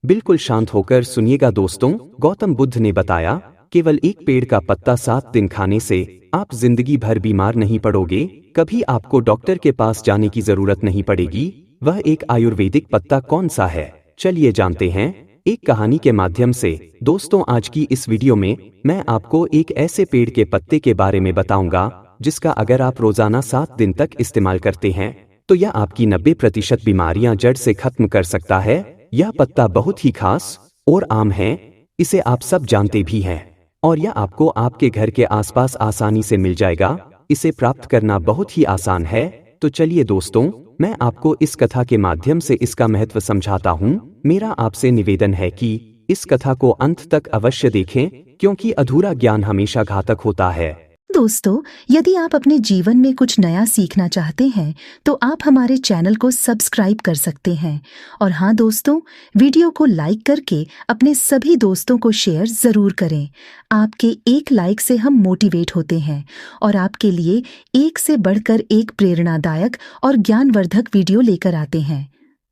बिल्कुल शांत होकर सुनिएगा दोस्तों। गौतम बुद्ध ने बताया, केवल एक पेड़ का पत्ता 7 दिन खाने से आप जिंदगी भर बीमार नहीं पड़ोगे। कभी आपको डॉक्टर के पास जाने की जरूरत नहीं पड़ेगी। वह एक आयुर्वेदिक पत्ता कौन सा है, चलिए जानते हैं एक कहानी के माध्यम से। दोस्तों, आज की इस वीडियो में मैं आपको एक ऐसे पेड़ के पत्ते के बारे में बताऊंगा जिसका अगर आप रोजाना 7 दिन तक इस्तेमाल करते हैं तो यह आपकी 90% बीमारियां जड़ से खत्म कर सकता है। यह पत्ता बहुत ही खास और आम है, इसे आप सब जानते भी हैं और यह आपको आपके घर के आसपास आसानी से मिल जाएगा। इसे प्राप्त करना बहुत ही आसान है। तो चलिए दोस्तों, मैं आपको इस कथा के माध्यम से इसका महत्व समझाता हूँ। मेरा आपसे निवेदन है कि इस कथा को अंत तक अवश्य देखें, क्योंकि अधूरा ज्ञान हमेशा घातक होता है। दोस्तों, यदि आप अपने जीवन में कुछ नया सीखना चाहते हैं तो आप हमारे चैनल को सब्सक्राइब कर सकते हैं। और हाँ दोस्तों, वीडियो को लाइक करके अपने सभी दोस्तों को शेयर जरूर करें। आपके एक लाइक से हम मोटिवेट होते हैं और आपके लिए एक से बढ़कर एक प्रेरणादायक और ज्ञानवर्धक वीडियो लेकर आते हैं।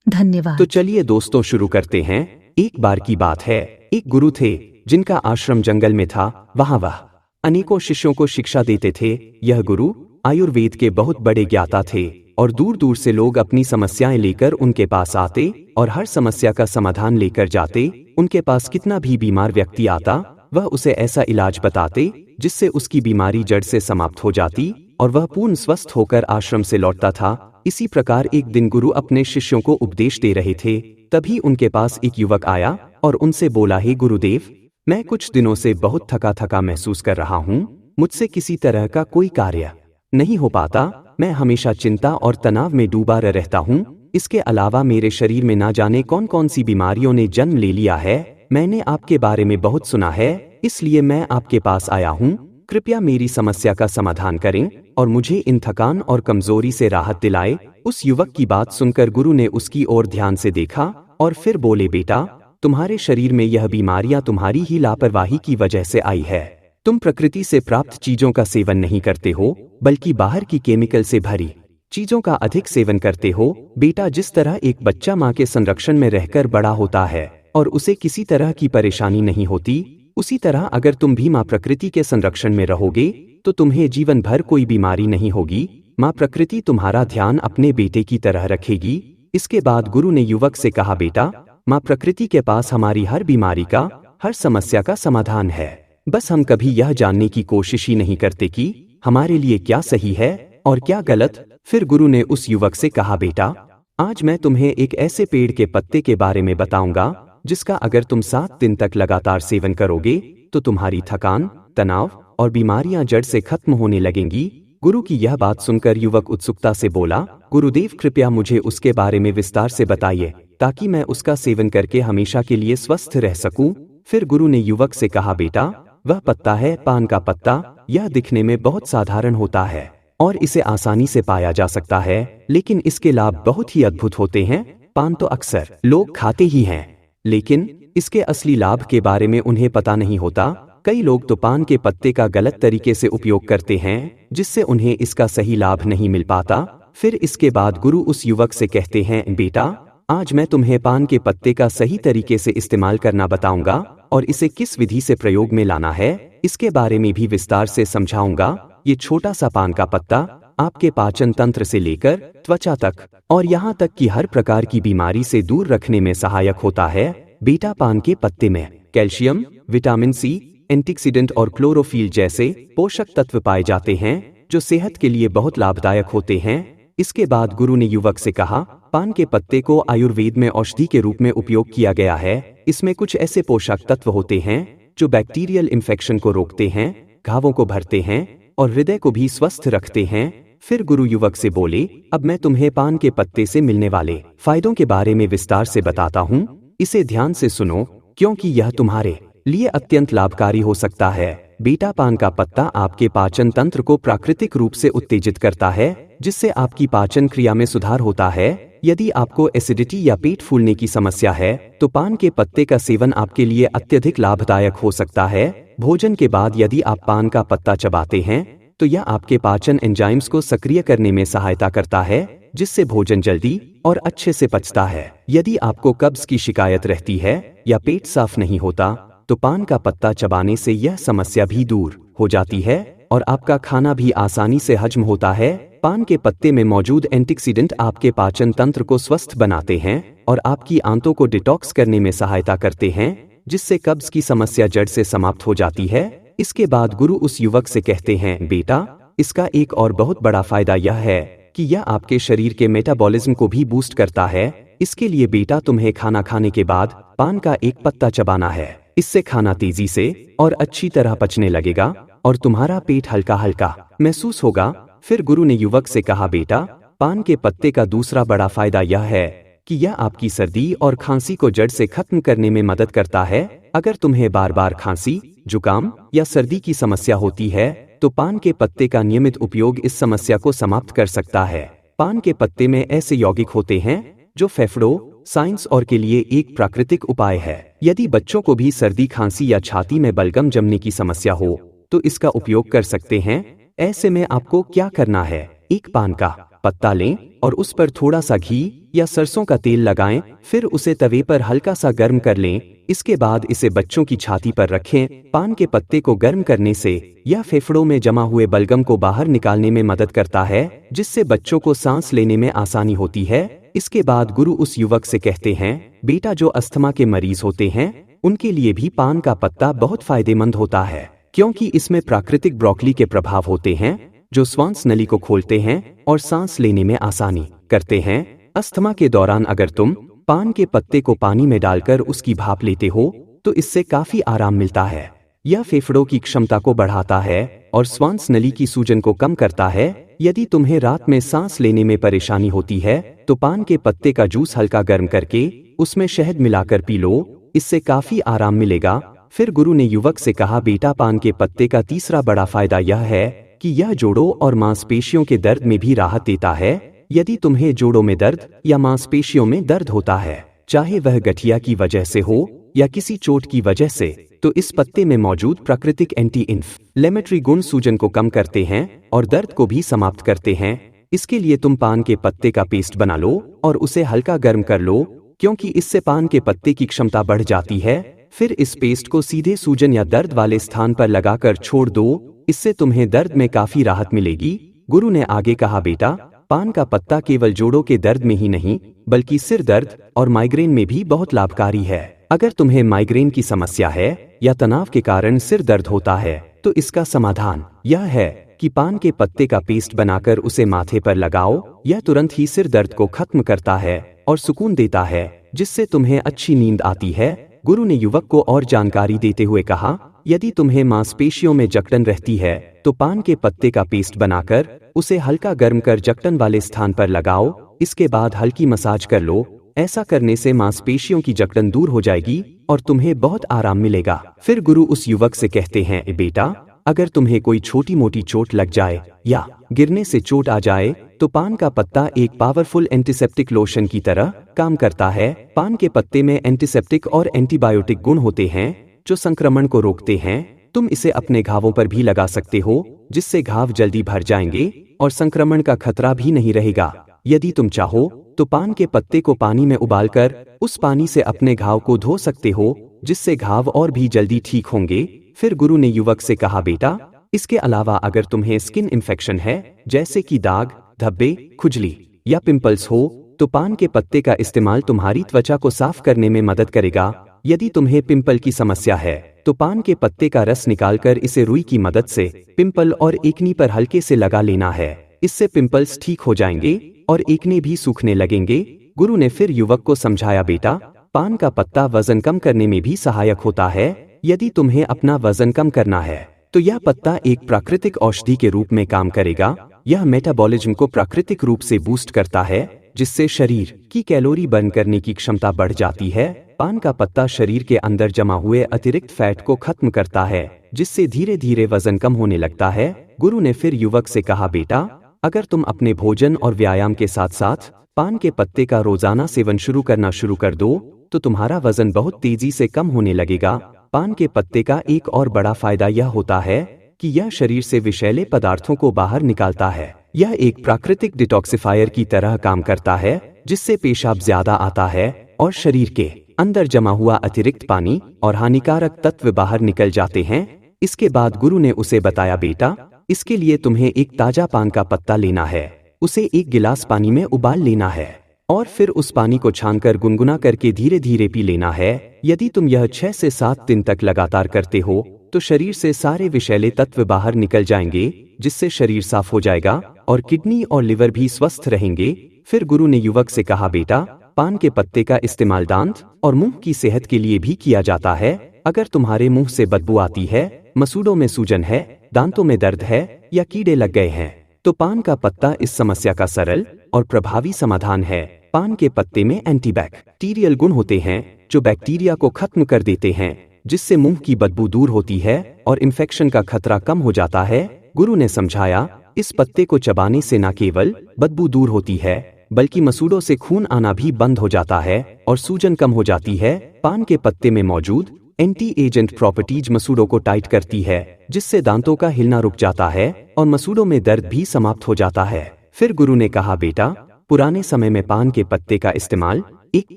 धन्यवाद। तो चलिए दोस्तों, शुरू करते हैं। एक बार की बात है, एक गुरु थे जिनका आश्रम जंगल में था। वहां वह अनेकों शिष्यों को शिक्षा देते थे। यह गुरु आयुर्वेद के बहुत बड़े ज्ञाता थे और दूर दूर से लोग अपनी समस्याएं लेकर उनके पास आते और हर समस्या का समाधान लेकर जाते। उनके पास कितना भी बीमार व्यक्ति आता, वह उसे ऐसा इलाज बताते जिससे उसकी बीमारी जड़ से समाप्त हो जाती और वह पूर्ण स्वस्थ होकर आश्रम से लौटता था। इसी प्रकार एक दिन गुरु अपने शिष्यों को उपदेश दे रहे थे। तभी उनके पास एक युवक आया और उनसे बोला, हे गुरुदेव, मैं कुछ दिनों से बहुत थका थका महसूस कर रहा हूँ। मुझसे किसी तरह का कोई कार्य नहीं हो पाता। मैं हमेशा चिंता और तनाव में डूबा रहता हूँ। इसके अलावा मेरे शरीर में ना जाने कौन कौन सी बीमारियों ने जन्म ले लिया है। मैंने आपके बारे में बहुत सुना है, इसलिए मैं आपके पास आया हूँ। कृपया मेरी समस्या का समाधान करें और मुझे इन थकान और कमजोरी से राहत दिलाए। उस युवक की बात सुनकर गुरु ने उसकी ओर ध्यान से देखा और फिर बोले, बेटा, तुम्हारे शरीर में यह बीमारियां तुम्हारी ही लापरवाही की वजह से आई है। तुम प्रकृति से प्राप्त चीजों का सेवन नहीं करते हो, बल्कि बाहर की केमिकल से भरी चीजों का अधिक सेवन करते हो। बेटा, जिस तरह एक बच्चा माँ के संरक्षण में रहकर बड़ा होता है और उसे किसी तरह की परेशानी नहीं होती, उसी तरह अगर तुम भी माँ प्रकृति के संरक्षण में रहोगे तो तुम्हें जीवन भर कोई बीमारी नहीं होगी। माँ प्रकृति तुम्हारा ध्यान अपने बेटे की तरह रखेगी। इसके बाद गुरु ने युवक से कहा, बेटा, माँ प्रकृति के पास हमारी हर बीमारी का, हर समस्या का समाधान है। बस हम कभी यह जानने की कोशिश ही नहीं करते कि हमारे लिए क्या सही है और क्या गलत। फिर गुरु ने उस युवक से कहा, बेटा, आज मैं तुम्हें एक ऐसे पेड़ के पत्ते के बारे में बताऊंगा जिसका अगर तुम 7 दिन तक लगातार सेवन करोगे तो तुम्हारी थकान, तनाव और बीमारियां जड़ से खत्म होने लगेंगी। गुरु की यह बात सुनकर युवक उत्सुकता से बोला, गुरुदेव, कृपया मुझे उसके बारे में विस्तार से बताइए ताकि मैं उसका सेवन करके हमेशा के लिए स्वस्थ रह सकूं। फिर गुरु ने युवक से कहा, बेटा, वह पत्ता है पान का पत्ता। यह दिखने में बहुत साधारण होता है और इसे आसानी से पाया जा सकता है, लेकिन इसके लाभ बहुत ही अद्भुत होते हैं। पान तो अक्सर लोग खाते ही हैं, लेकिन इसके असली लाभ के बारे में उन्हें पता नहीं होता। कई लोग तो पान के पत्ते का गलत तरीके से उपयोग करते हैं, जिससे उन्हें इसका सही लाभ नहीं मिल पाता। फिर इसके बाद गुरु उस युवक से कहते हैं, बेटा, आज मैं तुम्हें पान के पत्ते का सही तरीके से इस्तेमाल करना बताऊंगा और इसे किस विधि से प्रयोग में लाना है इसके बारे में भी विस्तार से समझाऊंगा। ये छोटा सा पान का पत्ता आपके पाचन तंत्र से लेकर त्वचा तक और यहाँ तक कि हर प्रकार की बीमारी से दूर रखने में सहायक होता है। बेटा, पान के पत्ते में कैल्शियम, विटामिन सी, एंटीऑक्सीडेंट और क्लोरोफिल जैसे पोषक तत्व पाए जाते हैं जो सेहत के लिए बहुत लाभदायक होते हैं। इसके बाद गुरु ने युवक से कहा, पान के पत्ते को आयुर्वेद में औषधि के रूप में उपयोग किया गया है। इसमें कुछ ऐसे पोषक तत्व होते हैं जो बैक्टीरियल इन्फेक्शन को रोकते हैं, घावों को भरते हैं और हृदय को भी स्वस्थ रखते हैं। फिर गुरु युवक से बोले, अब मैं तुम्हें पान के पत्ते से मिलने वाले फायदों के बारे में विस्तार से बताता हूँ। इसे ध्यान से सुनो, क्योंकि यह तुम्हारे लिए अत्यंत लाभकारी हो सकता है। बेटा, पान का पत्ता आपके पाचन तंत्र को प्राकृतिक रूप से उत्तेजित करता है, जिससे आपकी पाचन क्रिया में सुधार होता है। यदि आपको एसिडिटी या पेट फूलने की समस्या है तो पान के पत्ते का सेवन आपके लिए अत्यधिक लाभदायक हो सकता है। भोजन के बाद यदि आप पान का पत्ता चबाते हैं तो यह आपके पाचन एंजाइम्स को सक्रिय करने में सहायता करता है। जिससे भोजन जल्दी और अच्छे से पचता है। यदि आपको कब्ज की शिकायत रहती है या पेट साफ नहीं होता, तो पान का पत्ता चबाने से यह समस्या भी दूर हो जाती है और आपका खाना भी आसानी से हजम होता है। पान के पत्ते में मौजूद एंटीऑक्सीडेंट आपके पाचन तंत्र को स्वस्थ बनाते हैं और आपकी आंतों को डिटॉक्स करने में सहायता करते हैं, जिससे कब्ज की समस्या जड़ से समाप्त हो जाती है। इसके बाद गुरु उस युवक से कहते हैं, बेटा, इसका एक और बहुत बड़ा फायदा यह है कि यह आपके शरीर के मेटाबॉलिज्म को भी बूस्ट करता है। इसके लिए बेटा, तुम्हें खाना खाने के बाद पान का एक पत्ता चबाना है। इससे खाना तेजी से और अच्छी तरह पचने लगेगा और तुम्हारा पेट हल्का हल्का महसूस होगा। फिर गुरु ने युवक से कहा, बेटा, पान के पत्ते का दूसरा बड़ा फायदा यह है कि यह आपकी सर्दी और खांसी को जड़ से खत्म करने में मदद करता है। अगर तुम्हें बार बार खांसी, जुकाम या सर्दी की समस्या होती है, तो पान के पत्ते का नियमित उपयोग इस समस्या को समाप्त कर सकता है। पान के पत्ते में ऐसे यौगिक होते हैं जो फेफड़ों, साइंस और के लिए एक प्राकृतिक उपाय है। यदि बच्चों को भी सर्दी, खांसी या छाती में बलगम जमने की समस्या हो, तो इसका उपयोग कर सकते हैं। ऐसे में आपको क्या करना है, एक पान का पत्ता लें और उस पर थोड़ा सा घी या सरसों का तेल लगाएं, फिर उसे तवे पर हल्का सा गर्म कर लें। इसके बाद इसे बच्चों की छाती पर रखें। पान के पत्ते को गर्म करने से यह फेफड़ों में जमा हुए बलगम को बाहर निकालने में मदद करता है, जिससे बच्चों को सांस लेने में आसानी होती है। इसके बाद गुरु उस युवक से कहते हैं, बेटा, जो अस्थमा के मरीज होते हैं, उनके लिए भी पान का पत्ता बहुत फायदेमंद होता है, क्योंकि इसमें प्राकृतिक ब्रोकली के प्रभाव होते हैं जो श्वास नली को खोलते हैं और सांस लेने में आसानी करते हैं। अस्थमा के दौरान अगर तुम पान के पत्ते को पानी में डालकर उसकी भाप लेते हो, तो इससे काफी आराम मिलता है। यह फेफड़ों की क्षमता को बढ़ाता है और श्वास नली की सूजन को कम करता है। यदि तुम्हें रात में सांस लेने में परेशानी होती है, तो पान के पत्ते का जूस हल्का गर्म करके उसमें शहद मिलाकर पी लो, इससे काफी आराम मिलेगा। फिर गुरु ने युवक से कहा, बेटा, पान के पत्ते का तीसरा बड़ा फायदा यह है कि यह जोड़ों और मांसपेशियों के दर्द में भी राहत देता है। यदि तुम्हें जोड़ों में दर्द या मांसपेशियों में दर्द होता है, चाहे वह गठिया की वजह से हो या किसी चोट की वजह से, तो इस पत्ते में मौजूद प्राकृतिक एंटी इन्फ्लेमेटरी गुण सूजन को कम करते हैं और दर्द को भी समाप्त करते हैं। इसके लिए तुम पान के पत्ते का पेस्ट बना लो और उसे हल्का गर्म कर लो, क्योंकि इससे पान के पत्ते की क्षमता बढ़ जाती है। फिर इस पेस्ट को सीधे सूजन या दर्द वाले स्थान पर लगाकर छोड़ दो, इससे तुम्हें दर्द में काफी राहत मिलेगी। गुरु ने आगे कहा, बेटा, पान का पत्ता केवल जोड़ों के दर्द में ही नहीं, बल्कि सिर दर्द और माइग्रेन में भी बहुत लाभकारी है। अगर तुम्हें माइग्रेन की समस्या है या तनाव के कारण सिर दर्द होता है, तो इसका समाधान यह है कि पान के पत्ते का पेस्ट बनाकर उसे माथे पर लगाओ। यह तुरंत ही सिर दर्द को खत्म करता है और सुकून देता है, जिससे तुम्हें अच्छी नींद आती है। गुरु ने युवक को और जानकारी देते हुए कहा, यदि तुम्हें मांसपेशियों में जकड़न रहती है, तो पान के पत्ते का पेस्ट बनाकर उसे हल्का गर्म कर जकड़न वाले स्थान पर लगाओ। इसके बाद हल्की मसाज कर लो। ऐसा करने से मांसपेशियों की जकड़न दूर हो जाएगी और तुम्हें बहुत आराम मिलेगा। फिर गुरु उस युवक से कहते हैं, बेटा, अगर तुम्हें कोई छोटी मोटी चोट लग जाए या गिरने से चोट आ जाए, तो पान का पत्ता एक पावरफुल एंटीसेप्टिक लोशन की तरह काम करता है। पान के पत्ते में एंटीसेप्टिक और एंटीबायोटिक गुण होते हैं जो संक्रमण को रोकते हैं। तुम इसे अपने घावों पर भी लगा सकते हो, जिससे घाव जल्दी भर जाएंगे और संक्रमण का खतरा भी नहीं रहेगा। यदि तुम चाहो तो पान के पत्ते को पानी में उबालकर उस पानी से अपने घाव को धो सकते हो, जिससे घाव और भी जल्दी ठीक होंगे। फिर गुरु ने युवक से कहा, बेटा, इसके अलावा अगर तुम्हें स्किन इन्फेक्शन है, जैसे कि दाग, धब्बे, खुजली या पिंपल्स हो, तो पान के पत्ते का इस्तेमाल तुम्हारी त्वचा को साफ करने में मदद करेगा। यदि तुम्हें पिंपल की समस्या है, तो पान के पत्ते का रस निकालकर इसे रुई की मदद से पिंपल और एकनी पर हल्के से लगा लेना है। इससे पिंपल्स ठीक हो जाएंगे और एकने भी सूखने लगेंगे। गुरु ने फिर युवक को समझाया, बेटा, पान का पत्ता वजन कम करने में भी सहायक होता है। यदि तुम्हें अपना वजन कम करना है, तो यह पत्ता एक प्राकृतिक औषधि के रूप में काम करेगा। यह मेटाबॉलिज्म को प्राकृतिक रूप से बूस्ट करता है, जिससे शरीर की कैलोरी बर्न करने की क्षमता बढ़ जाती है। पान का पत्ता शरीर के अंदर जमा हुए अतिरिक्त फैट को खत्म करता है, जिससे धीरे धीरे वजन कम होने लगता है। गुरु ने फिर युवक से कहा, बेटा, अगर तुम अपने भोजन और व्यायाम के साथ साथ पान के पत्ते का रोजाना सेवन शुरू कर दो, तो तुम्हारा वजन बहुत तेजी से कम होने लगेगा। पान के पत्ते का एक और बड़ा फायदा यह होता है कि यह शरीर से विषैले पदार्थों को बाहर निकालता है। यह एक प्राकृतिक डिटॉक्सिफायर की तरह काम करता है, जिससे पेशाब ज्यादा आता है और शरीर के अंदर जमा हुआ अतिरिक्त पानी और हानिकारक तत्व बाहर निकल जाते हैं। इसके बाद गुरु ने उसे बताया, बेटा, इसके लिए तुम्हें एक ताजा पान का पत्ता लेना है, उसे एक गिलास पानी में उबाल लेना है और फिर उस पानी को छानकर गुनगुना करके धीरे धीरे पी लेना है। यदि तुम यह 6 से 7 दिन तक लगातार करते हो तो शरीर से सारे विषैले तत्व बाहर निकल जाएंगे, जिससे शरीर साफ हो जाएगा और किडनी और लिवर भी स्वस्थ रहेंगे। फिर गुरु ने युवक से कहा, बेटा, पान के पत्ते का इस्तेमाल दांत और मुंह की सेहत के लिए भी किया जाता है। अगर तुम्हारे मुंह से बदबू आती है, मसूड़ों में सूजन है, दांतों में दर्द है या कीड़े लग गए हैं, तो पान का पत्ता इस समस्या का सरल और प्रभावी समाधान है। पान के पत्ते में एंटीबैक्टीरियल गुण होते हैं जो बैक्टीरिया को खत्म कर देते हैं, जिससे मुंह की बदबू दूर होती है और इन्फेक्शन का खतरा कम हो जाता है। गुरु ने समझाया, इस पत्ते को चबाने से न केवल बदबू दूर होती है बल्कि मसूड़ों से खून आना भी बंद हो जाता है और सूजन कम हो जाती है। पान के पत्ते में मौजूद एंटी एजेंट प्रॉपर्टीज मसूड़ों को टाइट करती है, जिससे दांतों का हिलना रुक जाता है और मसूड़ों में दर्द भी समाप्त हो जाता है। फिर गुरु ने कहा, बेटा, पुराने समय में पान के पत्ते का इस्तेमाल एक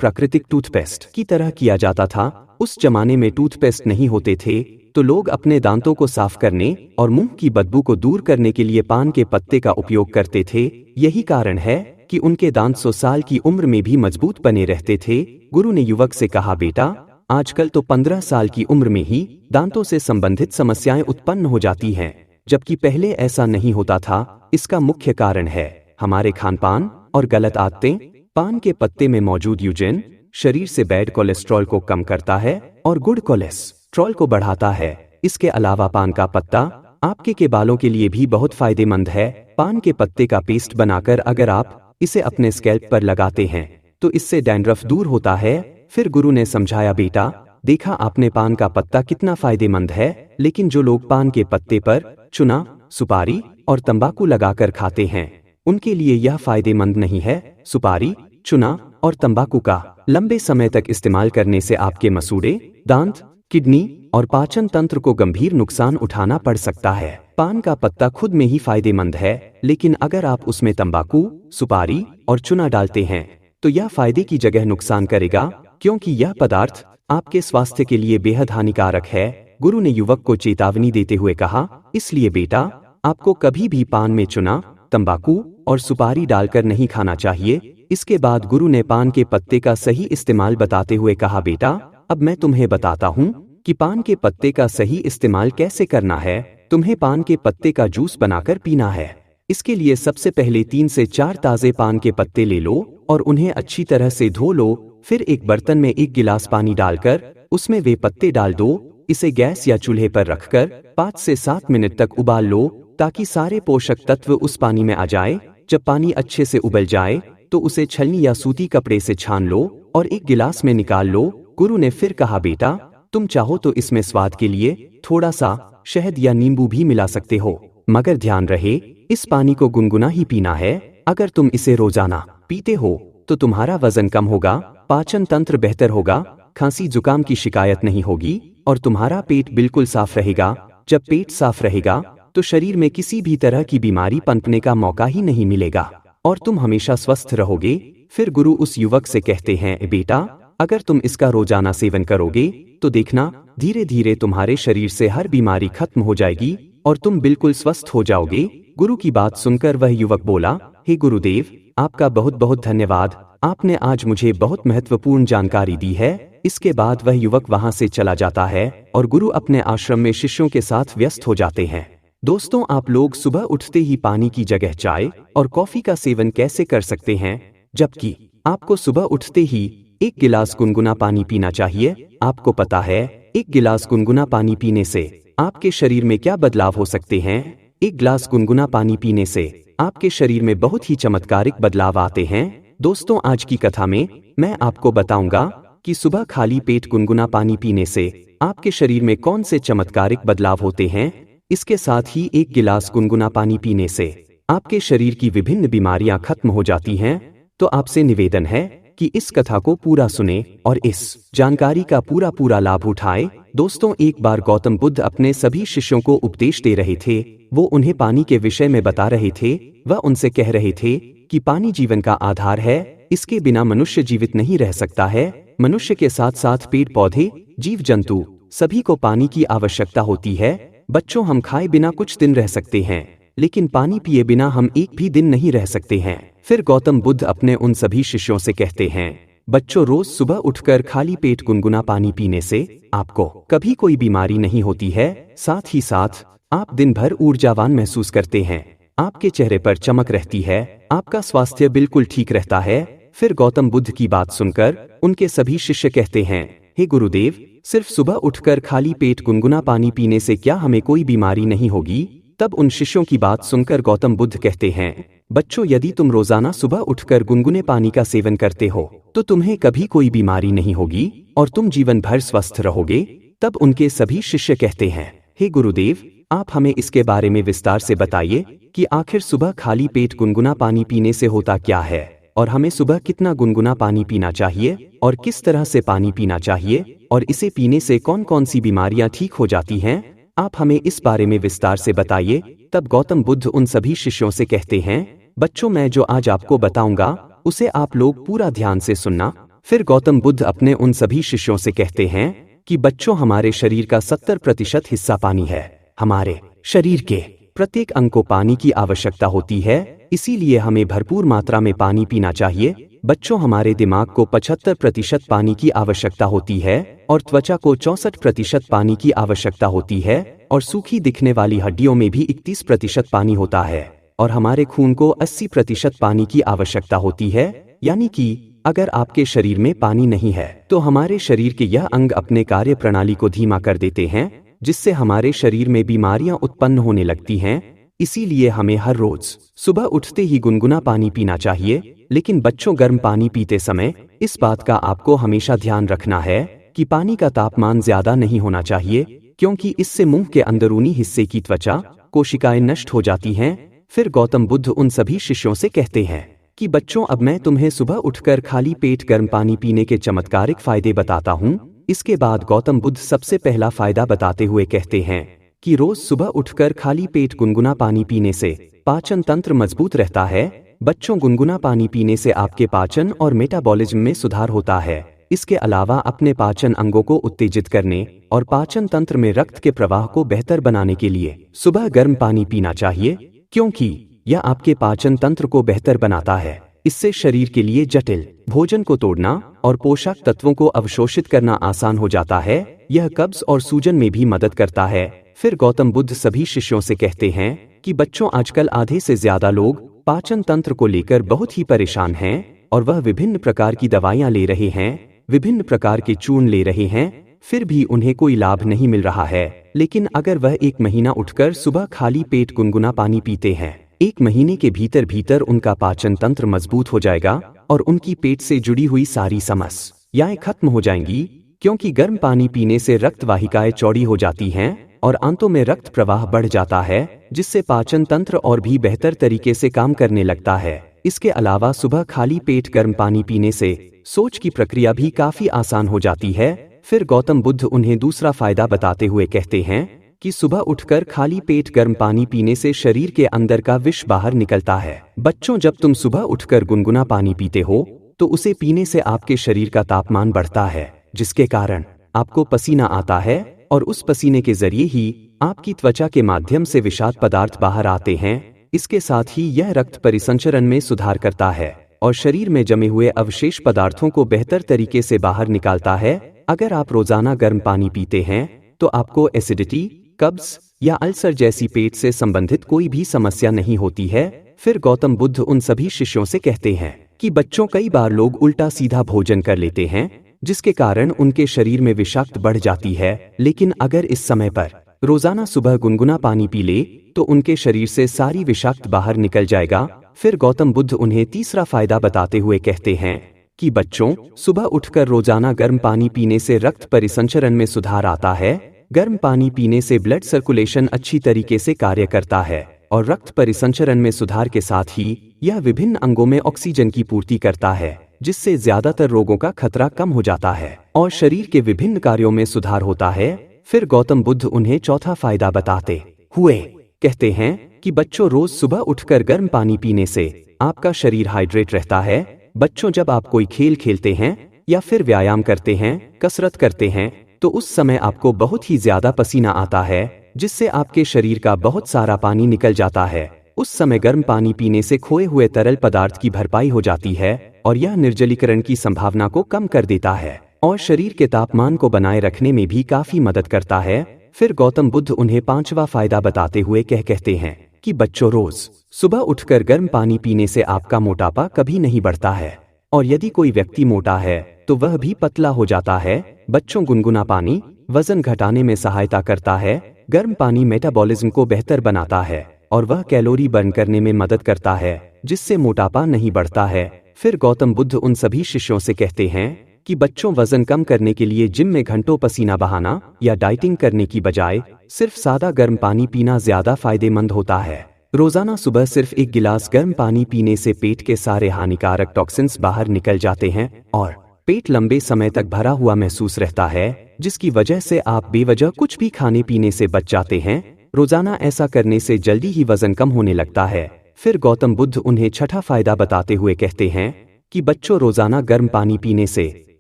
प्राकृतिक टूथपेस्ट की तरह किया जाता था। उस जमाने में टूथपेस्ट नहीं होते थे, तो लोग अपने दांतों को साफ करने और मुंह की बदबू को दूर करने के लिए पान के पत्ते का उपयोग करते थे। यही कारण है कि उनके दांत 100 साल की उम्र में भी मजबूत बने रहते थे। गुरु ने युवक से कहा, बेटा, आजकल तो 15 साल की उम्र में ही दांतों से संबंधित समस्याएं उत्पन्न हो जाती हैं, जबकि पहले ऐसा नहीं होता था। इसका मुख्य कारण है हमारे खानपान और गलत आदतें। पान के पत्ते में मौजूद यूजेन शरीर से बैड कोलेस्ट्रॉल को कम करता है और गुड कोलेस्ट्रॉल को बढ़ाता है। इसके अलावा पान का पत्ता आपके के बालों के लिए भी बहुत फायदेमंद है। पान के पत्ते का पेस्ट बनाकर अगर आप इसे अपने स्कैल्प पर लगाते हैं तो इससे डैंड्रफ दूर होता है। फिर गुरु ने समझाया, बेटा, देखा आपने पान का पत्ता कितना फायदेमंद है, लेकिन जो लोग पान के पत्ते पर चूना, सुपारी और तंबाकू लगाकर खाते हैं, उनके लिए यह फायदेमंद नहीं है। सुपारी, चूना और तंबाकू का लंबे समय तक इस्तेमाल करने से आपके मसूड़े, दांत, किडनी और पाचन तंत्र को गंभीर नुकसान उठाना पड़ सकता है। पान का पत्ता खुद में ही फायदेमंद है, लेकिन अगर आप उसमें तंबाकू, सुपारी और चूना डालते हैं तो यह फायदे की जगह नुकसान करेगा, क्योंकि यह पदार्थ आपके स्वास्थ्य के लिए बेहद हानिकारक है। गुरु ने युवक को चेतावनी देते हुए कहा, इसलिए बेटा, आपको कभी भी पान में चूना, तंबाकू और सुपारी डालकर नहीं खाना चाहिए। इसके बाद गुरु ने पान के पत्ते का सही इस्तेमाल बताते हुए कहा, बेटा, अब मैं तुम्हें बताता हूँ कि पान के पत्ते का सही इस्तेमाल कैसे करना है। तुम्हें पान के पत्ते का जूस बनाकर पीना है। इसके लिए सबसे पहले 3 से 4 ताजे पान के पत्ते ले लो और उन्हें अच्छी तरह से धो लो। फिर एक बर्तन में 1 गिलास पानी डालकर उसमें वे पत्ते डाल दो। इसे गैस या चूल्हे पर रखकर 5 से 7 मिनट तक उबाल लो, ताकि सारे पोषक तत्व उस पानी में आ जाए। जब पानी अच्छे से उबल जाए तो उसे छलनी या सूती कपड़े से छान लो और एक गिलास में निकाल लो। गुरु ने फिर कहा, बेटा, तुम चाहो तो इसमें स्वाद के लिए थोड़ा सा शहद या नींबू भी मिला सकते हो, मगर ध्यान रहे, इस पानी को गुनगुना ही पीना है। अगर तुम इसे रोजाना पीते हो तो तुम्हारा वजन कम होगा, पाचन तंत्र बेहतर होगा, खांसी जुकाम की शिकायत नहीं होगी और तुम्हारा पेट बिल्कुल साफ रहेगा। जब पेट साफ रहेगा तो शरीर में किसी भी तरह की बीमारी पनपने का मौका ही नहीं मिलेगा और तुम हमेशा स्वस्थ रहोगे। फिर गुरु उस युवक से कहते हैं, बेटा, अगर तुम इसका रोजाना सेवन करोगे तो देखना, धीरे धीरे तुम्हारे शरीर से हर बीमारी खत्म हो जाएगी और तुम बिल्कुल स्वस्थ हो जाओगे। गुरु की बात सुनकर वह युवक बोला, हे गुरुदेव, आपका बहुत बहुत धन्यवाद, आपने आज मुझे बहुत महत्वपूर्ण जानकारी दी है। इसके बाद वह युवक वहां से चला जाता है और गुरु अपने आश्रम में शिष्यों के साथ व्यस्त हो जाते हैं। दोस्तों, आप लोग सुबह उठते ही पानी की जगह चाय और कॉफी का सेवन कैसे कर सकते हैं, जबकि आपको सुबह उठते ही 1 गिलास गुनगुना पानी पीना चाहिए। आपको पता है 1 गिलास गुनगुना पानी पीने से आपके शरीर में क्या बदलाव हो सकते हैं। 1 गिलास गुनगुना पानी पीने से आपके शरीर में बहुत ही चमत्कारिक बदलाव आते हैं। दोस्तों, आज की कथा में मैं आपको बताऊंगा कि सुबह खाली पेट गुनगुना पानी पीने से आपके शरीर में कौन से चमत्कारिक बदलाव होते हैं। इसके साथ ही 1 गिलास गुनगुना पानी पीने से आपके शरीर की विभिन्न बीमारियां खत्म हो जाती हैं। तो आपसे निवेदन है कि इस कथा को पूरा सुने और इस जानकारी का पूरा लाभ उठाए। दोस्तों, एक बार गौतम बुद्ध अपने सभी शिष्यों को उपदेश दे रहे थे। वो उन्हें पानी के विषय में बता रहे थे। वह उनसे कह रहे थे कि पानी जीवन का आधार है, इसके बिना मनुष्य जीवित नहीं रह सकता है। मनुष्य के साथ साथ पेड़ पौधे, जीव जंतु सभी को पानी की आवश्यकता होती है। बच्चों, हम खाए बिना कुछ दिन रह सकते हैं, लेकिन पानी पिए बिना हम एक भी दिन नहीं रह सकते हैं। फिर गौतम बुद्ध अपने उन सभी शिष्यों से कहते हैं, बच्चों, रोज सुबह उठकर खाली पेट गुनगुना पानी पीने से आपको कभी कोई बीमारी नहीं होती है। साथ ही साथ आप दिन भर ऊर्जावान महसूस करते हैं, आपके चेहरे पर चमक रहती है, आपका स्वास्थ्य बिल्कुल ठीक रहता है। फिर गौतम बुद्ध की बात सुनकर उनके सभी शिष्य कहते हैं, हे गुरुदेव, सिर्फ सुबह उठकर खाली पेट गुनगुना पानी पीने से क्या हमें कोई बीमारी नहीं होगी? तब उन शिष्यों की बात सुनकर गौतम बुद्ध कहते हैं, बच्चों, यदि तुम रोजाना सुबह उठकर गुनगुने पानी का सेवन करते हो तो तुम्हें कभी कोई बीमारी नहीं होगी और तुम जीवन भर स्वस्थ रहोगे। तब उनके सभी शिष्य कहते हैं, हे गुरुदेव, आप हमें इसके बारे में विस्तार से बताइए कि आखिर सुबह खाली पेट गुनगुना पानी पीने से होता क्या है और हमें सुबह कितना गुनगुना पानी पीना चाहिए और किस तरह से पानी पीना चाहिए और इसे पीने से कौन कौन सी बीमारियां ठीक हो जाती हैं। आप हमें इस बारे में विस्तार से बताइए। तब गौतम बुद्ध उन सभी शिष्यों से कहते हैं, बच्चों, मैं जो आज आपको बताऊंगा उसे आप लोग पूरा ध्यान से सुनना। फिर गौतम बुद्ध अपने उन सभी शिष्यों से कहते हैं कि बच्चों, हमारे शरीर का 70% हिस्सा पानी है। हमारे शरीर के प्रत्येक अंग को पानी की आवश्यकता होती है, इसीलिए हमें भरपूर मात्रा में पानी पीना चाहिए। बच्चों, हमारे दिमाग को 75% पानी की आवश्यकता होती है और त्वचा को 64% पानी की आवश्यकता होती है और सूखी दिखने वाली हड्डियों में भी 31% पानी होता है और हमारे खून को 80% पानी की आवश्यकता होती है। यानी कि अगर आपके शरीर में पानी नहीं है तो हमारे शरीर के यह अंग अपने कार्य प्रणाली को धीमा कर देते हैं, जिससे हमारे शरीर में बीमारियां उत्पन्न होने लगती हैं। इसीलिए हमें हर रोज सुबह उठते ही गुनगुना पानी पीना चाहिए। लेकिन बच्चों, गर्म पानी पीते समय इस बात का आपको हमेशा ध्यान रखना है कि पानी का तापमान ज्यादा नहीं होना चाहिए, क्योंकि इससे मुंह के अंदरूनी हिस्से की त्वचा कोशिकाएं नष्ट हो जाती हैं। फिर गौतम बुद्ध उन सभी शिष्यों से कहते हैं कि बच्चों, अब मैं तुम्हें सुबह उठकर खाली पेट गर्म पानी पीने के चमत्कारिक फायदे बताता हूँ। इसके बाद गौतम बुद्ध सबसे पहला फायदा बताते हुए कहते हैं कि रोज सुबह उठकर खाली पेट गुनगुना पानी पीने से पाचन तंत्र मजबूत रहता है। बच्चों, गुनगुना पानी पीने से आपके पाचन और मेटाबॉलिज्म में सुधार होता है। इसके अलावा अपने पाचन अंगों को उत्तेजित करने और पाचन तंत्र में रक्त के प्रवाह को बेहतर बनाने के लिए सुबह गर्म पानी पीना चाहिए, क्योंकि यह आपके पाचन तंत्र को बेहतर बनाता है। इससे शरीर के लिए जटिल भोजन को तोड़ना और पोषक तत्वों को अवशोषित करना आसान हो जाता है। यह कब्ज और सूजन में भी मदद करता है। फिर गौतम बुद्ध सभी शिष्यों से कहते हैं कि बच्चों, आजकल आधे से ज्यादा लोग पाचन तंत्र को लेकर बहुत ही परेशान हैं और वह विभिन्न प्रकार की दवाइयां ले रहे हैं, विभिन्न प्रकार के चूर्ण ले रहे हैं, फिर भी उन्हें कोई लाभ नहीं मिल रहा है। लेकिन अगर वह 1 महीना उठकर सुबह खाली पेट गुनगुना पानी पीते हैं, 1 महीने के भीतर भीतर उनका पाचन तंत्र मजबूत हो जाएगा और उनकी पेट से जुड़ी हुई सारी समस्याएं खत्म हो जाएंगी, क्योंकि गर्म पानी पीने से रक्त वाहिकाएं चौड़ी हो जाती हैं और आंतों में रक्त प्रवाह बढ़ जाता है, जिससे पाचन तंत्र और भी बेहतर तरीके से काम करने लगता है। इसके अलावा सुबह खाली पेट गर्म पानी पीने से सोच की प्रक्रिया भी काफी आसान हो जाती है। फिर गौतम बुद्ध उन्हें दूसरा फायदा बताते हुए कहते हैं कि सुबह उठकर खाली पेट गर्म पानी पीने से शरीर के अंदर का विष बाहर निकलता है। बच्चों, जब तुम सुबह उठकर गुनगुना पानी पीते हो तो उसे पीने से आपके शरीर का तापमान बढ़ता है, जिसके कारण आपको पसीना आता है और उस पसीने के जरिए ही आपकी त्वचा के माध्यम से विषाक्त पदार्थ बाहर आते हैं। इसके साथ ही यह रक्त परिसंचरण में सुधार करता है और शरीर में जमे हुए अवशेष पदार्थों को बेहतर तरीके से बाहर निकालता है। अगर आप रोजाना गर्म पानी पीते हैं तो आपको एसिडिटी, कब्ज या अल्सर जैसी पेट से संबंधित कोई भी समस्या नहीं होती है। फिर गौतम बुद्ध उन सभी शिष्यों से कहते हैं कि बच्चों, कई बार लोग उल्टा सीधा भोजन कर लेते हैं, जिसके कारण उनके शरीर में विषाक्त बढ़ जाती है। लेकिन अगर इस समय पर रोजाना सुबह गुनगुना पानी पी ले तो उनके शरीर से सारी विषाक्त बाहर निकल जाएगा। फिर गौतम बुद्ध उन्हें तीसरा फायदा बताते हुए कहते हैं कि बच्चों, सुबह उठकर रोजाना गर्म पानी पीने से रक्त परिसंचरण में सुधार आता है। गर्म पानी पीने से ब्लड सर्कुलेशन अच्छी तरीके से कार्य करता है और रक्त परिसंचरण में सुधार के साथ ही यह विभिन्न अंगों में ऑक्सीजन की पूर्ति करता है। जिससे ज्यादातर रोगों का खतरा कम हो जाता है और शरीर के विभिन्न कार्यों में सुधार होता है। फिर गौतम बुद्ध उन्हें चौथा फायदा बताते हुए कहते हैं कि बच्चों, रोज सुबह उठकर गर्म पानी पीने से आपका शरीर हाइड्रेट रहता है। बच्चों, जब आप कोई खेल खेलते हैं या फिर व्यायाम करते हैं, कसरत करते हैं, तो उस समय आपको बहुत ही ज्यादा पसीना आता है, जिससे आपके शरीर का बहुत सारा पानी निकल जाता है। उस समय गर्म पानी पीने से खोए हुए तरल पदार्थ की भरपाई हो जाती है और यह निर्जलीकरण की संभावना को कम कर देता है और शरीर के तापमान को बनाए रखने में भी काफी मदद करता है। फिर गौतम बुद्ध उन्हें पांचवा फायदा बताते हुए कहते हैं कि बच्चों, रोज सुबह उठकर गर्म पानी पीने से आपका मोटापा कभी नहीं बढ़ता है और यदि कोई व्यक्ति मोटा है तो वह भी पतला हो जाता है। बच्चों, गुनगुना पानी वजन घटाने में सहायता करता है। गर्म पानी मेटाबॉलिज्म को बेहतर बनाता है और वह कैलोरी बर्न करने में मदद करता है, जिससे मोटापा नहीं बढ़ता है। फिर गौतम बुद्ध उन सभी शिष्यों से कहते हैं कि बच्चों, वजन कम करने के लिए जिम में घंटों पसीना बहाना या डाइटिंग करने की बजाय सिर्फ सादा गर्म पानी पीना ज्यादा फायदेमंद होता है। रोजाना सुबह सिर्फ एक गिलास गर्म पानी पीने से पेट के सारे हानिकारक टॉक्सिन्स बाहर निकल जाते हैं और पेट लंबे समय तक भरा हुआ महसूस रहता है, जिसकी वजह से आप बेवजह कुछ भी खाने पीने से बच जाते हैं। रोजाना ऐसा करने से जल्दी ही वजन कम होने लगता है। फिर गौतम बुद्ध उन्हें छठा फायदा बताते हुए कहते हैं कि बच्चों, रोजाना गर्म पानी पीने से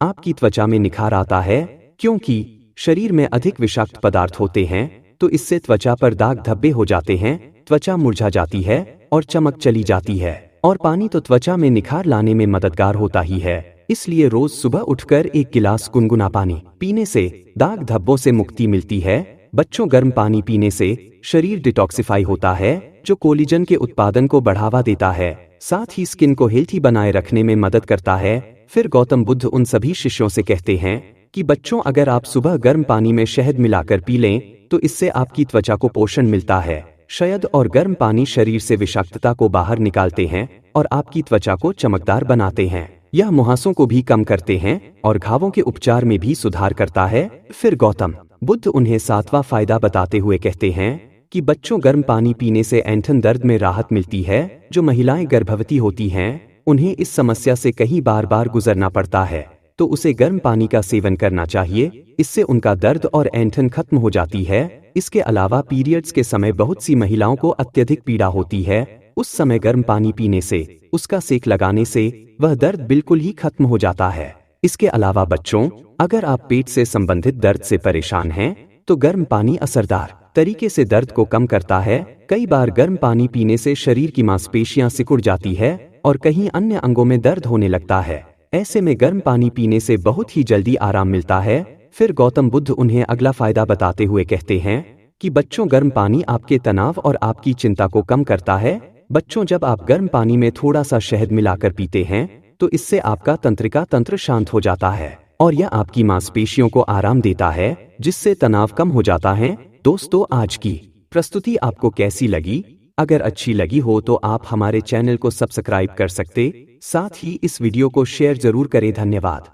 आपकी त्वचा में निखार आता है, क्योंकि शरीर में अधिक विषाक्त पदार्थ होते हैं, तो इससे त्वचा पर दाग धब्बे हो जाते हैं, त्वचा मुरझा जाती है और चमक चली जाती है। और पानी तो त्वचा में निखार लाने में मददगार होता ही है, इसलिए रोज सुबह उठकर एक गिलास गुनगुना पानी पीने से दाग धब्बों से मुक्ति मिलती है। बच्चों, गर्म पानी पीने से शरीर डिटॉक्सिफाई होता है, जो कोलेजन के उत्पादन को बढ़ावा देता है, साथ ही स्किन को हेल्थी बनाए रखने में मदद करता है। फिर गौतम बुद्ध उन सभी शिष्यों से कहते हैं कि बच्चों, अगर आप सुबह गर्म पानी में शहद मिलाकर पी लें तो इससे आपकी त्वचा को पोषण मिलता है। शहद और गर्म पानी शरीर से विषाक्तता को बाहर निकालते हैं और आपकी त्वचा को चमकदार बनाते हैं। यह मुहासों को भी कम करते हैं और घावों के उपचार में भी सुधार करता है। फिर गौतम बुद्ध उन्हें सातवां फायदा बताते हुए कहते हैं कि बच्चों, गर्म पानी पीने से ऐंठन दर्द में राहत मिलती है। जो महिलाएं गर्भवती होती हैं, उन्हें इस समस्या से कहीं बार गुजरना पड़ता है, तो उसे गर्म पानी का सेवन करना चाहिए। इससे उनका दर्द और ऐंठन खत्म हो जाती है। इसके अलावा पीरियड्स के समय बहुत सी महिलाओं को अत्यधिक पीड़ा होती है। उस समय गर्म पानी पीने से, उसका सेक लगाने से वह दर्द बिल्कुल ही खत्म हो जाता है। इसके अलावा बच्चों, अगर आप पेट से संबंधित दर्द से परेशान हैं, तो गर्म पानी असरदार तरीके से दर्द को कम करता है। कई बार गर्म पानी पीने से शरीर की मांसपेशियां सिकुड़ जाती है और कहीं अन्य अंगों में दर्द होने लगता है। ऐसे में गर्म पानी पीने से बहुत ही जल्दी आराम मिलता है। फिर गौतम बुद्ध उन्हें अगला फायदा बताते हुए कहते हैं कि बच्चों, गर्म पानी आपके तनाव और आपकी चिंता को कम करता है। बच्चों, जब आप गर्म पानी में थोड़ा सा शहद मिलाकर पीते हैं, तो इससे आपका तंत्रिका तंत्र शांत हो जाता है और यह आपकी मांसपेशियों को आराम देता है, जिससे तनाव कम हो जाता है। दोस्तों, आज की प्रस्तुति आपको कैसी लगी? अगर अच्छी लगी हो तो आप हमारे चैनल को सब्सक्राइब कर सकते, साथ ही इस वीडियो को शेयर जरूर करें। धन्यवाद।